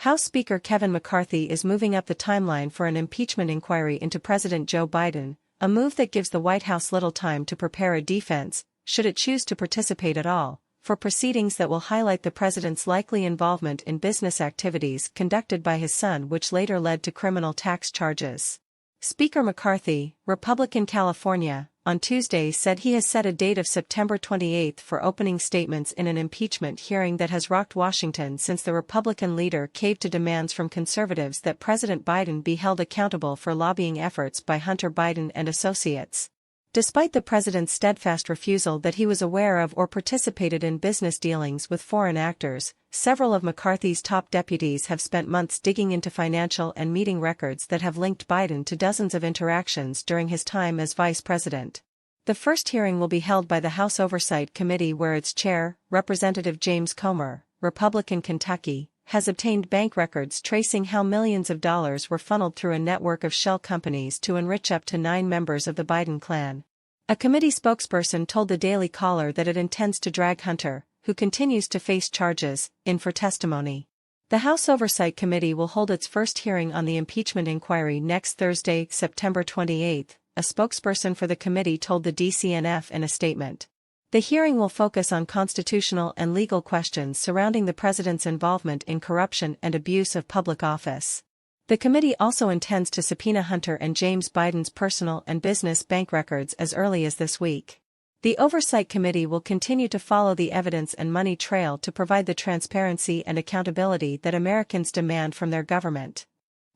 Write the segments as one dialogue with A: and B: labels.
A: House Speaker Kevin McCarthy is moving up the timeline for an impeachment inquiry into President Joe Biden, a move that gives the White House little time to prepare a defense, should it choose to participate at all, for proceedings that will highlight the president's likely involvement in business activities conducted by his son, which later led to criminal tax charges. Speaker McCarthy, Republican California, on Tuesday said he has set a date of September 28 for opening statements in an impeachment hearing that has rocked Washington since the Republican leader caved to demands from conservatives that President Biden be held accountable for lobbying efforts by Hunter Biden and associates. Despite the president's steadfast refusal that he was aware of or participated in business dealings with foreign actors, several of McCarthy's top deputies have spent months digging into financial and meeting records that have linked Biden to dozens of interactions during his time as vice president. The first hearing will be held by the House Oversight Committee, where its chair, Representative James Comer, Republican Kentucky, has obtained bank records tracing how millions of dollars were funneled through a network of shell companies to enrich up to 9 members of the Biden clan. A committee spokesperson told the Daily Caller that it intends to drag Hunter, who continues to face charges, in for testimony. The House Oversight Committee will hold its first hearing on the impeachment inquiry next Thursday, September 28, a spokesperson for the committee told the DCNF in a statement. The hearing will focus on constitutional and legal questions surrounding the president's involvement in corruption and abuse of public office. The committee also intends to subpoena Hunter and James Biden's personal and business bank records as early as this week. The Oversight Committee will continue to follow the evidence and money trail to provide the transparency and accountability that Americans demand from their government.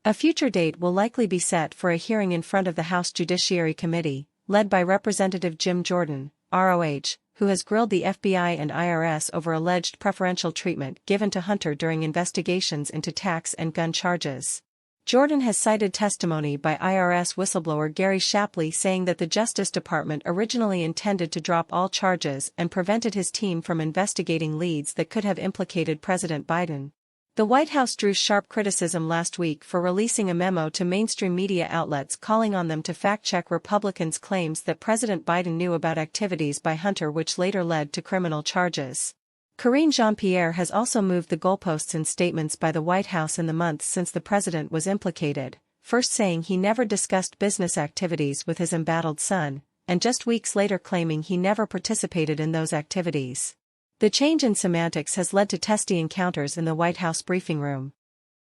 A: A future date will likely be set for a hearing in front of the House Judiciary Committee, led by Representative Jim Jordan, ROH, who has grilled the FBI and IRS over alleged preferential treatment given to Hunter during investigations into tax and gun charges. Jordan has cited testimony by IRS whistleblower Gary Shapley saying that the Justice Department originally intended to drop all charges and prevented his team from investigating leads that could have implicated President Biden. The White House drew sharp criticism last week for releasing a memo to mainstream media outlets calling on them to fact-check Republicans' claims that President Biden knew about activities by Hunter, which later led to criminal charges. Karine Jean-Pierre has also moved the goalposts in statements by the White House in the months since the president was implicated, first saying he never discussed business activities with his embattled son, and just weeks later claiming he never participated in those activities. The change in semantics has led to testy encounters in the White House briefing room.